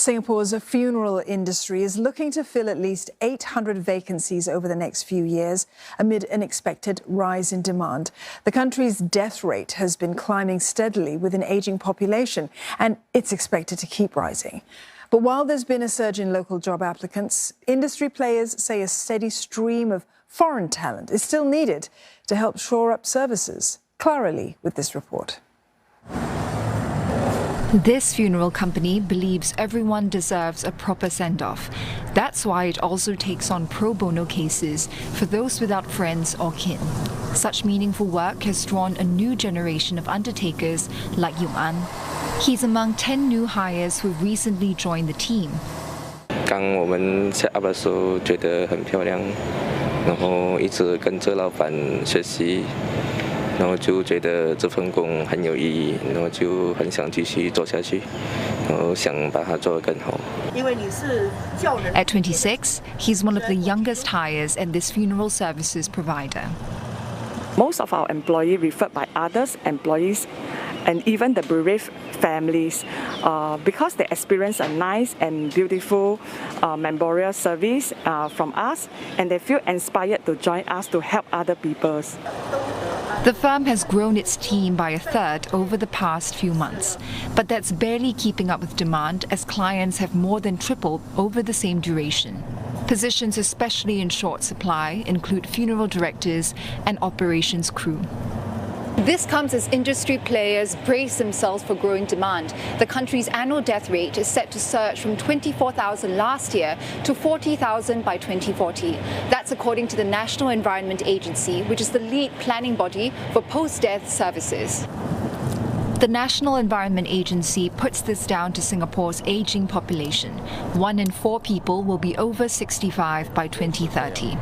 Singapore's funeral industry is looking to fill at least 800 vacancies over the next few years amid an expected rise in demand. The country's death rate has been climbing steadily with an ageing population, and it's expected to keep rising. But while there's been a surge in local job applicants, industry players say a steady stream of foreign talent is still needed to help shore up services. Clara Lee with this report. This funeral company believes everyone deserves a proper send-off. That's why it also takes on pro bono cases for those without friends or kin. Such meaningful work has drawn a new generation of undertakers like Yung An. He's among 10 new hires who recently joined the team. 刚我们 set up 的时候觉得很漂亮，然后一直跟着老板学习。 然后就觉得这份工很有意义，然后就很想继续做下去，然后想把它做得更好。At 26, he's one of the youngest hires at this funeral services provider. Most of our employees referred by others employees and even the bereaved families because they experience a nice and beautiful memorial service from us, and they feel inspired to join us to help other people. The firm has grown its team by a third over the past few months, but that's barely keeping up with demand as clients have more than tripled over the same duration. Positions especially in short supply include funeral directors and operations crew. This comes as industry players brace themselves for growing demand. The country's annual death rate is set to surge from 24,000 last year to 40,000 by 2040. That's according to the National Environment Agency, which is the lead planning body for post-death services. The National Environment Agency puts this down to Singapore's ageing population. 1 in 4 people will be over 65 by 2030.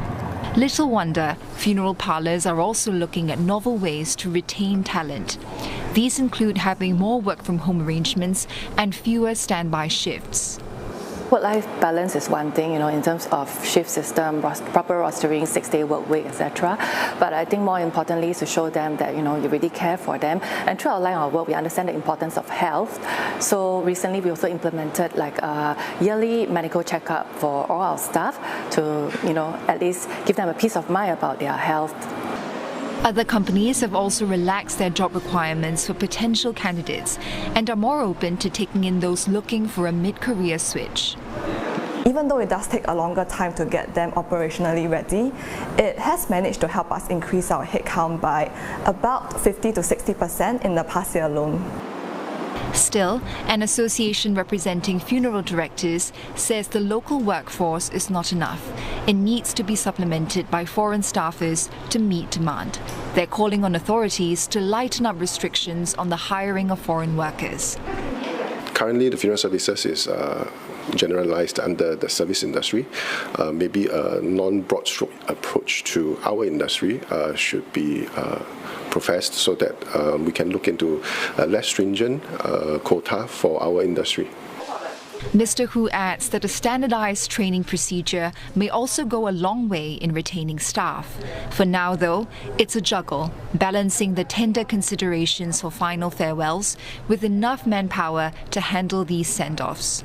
Little wonder, funeral parlours are also looking at novel ways to retain talent. These include having more work-from-home arrangements and fewer standby shifts. Work-life balance is one thing, in terms of shift system, proper rostering, 6-day work week, etc. But I think more importantly is to show them that, you really care for them. And through our line of work, we understand the importance of health. So recently, we also implemented like a yearly medical checkup for all our staff to, at least give them a peace of mind about their health. Other companies have also relaxed their job requirements for potential candidates and are more open to taking in those looking for a mid-career switch. Even though it does take a longer time to get them operationally ready, it has managed to help us increase our headcount by about 50 to 60% in the past year alone. Still, an association representing funeral directors says the local workforce is not enough. It needs to be supplemented by foreign staffers to meet demand. They're calling on authorities to lighten up restrictions on the hiring of foreign workers. Currently, the funeral services is generalized under the service industry. Maybe a non-broad stroke approach to our industry should be professed so that we can look into a less stringent quota for our industry. Mr. Hu adds that a standardized training procedure may also go a long way in retaining staff. For now, though, it's a juggle, balancing the tender considerations for final farewells with enough manpower to handle these send-offs.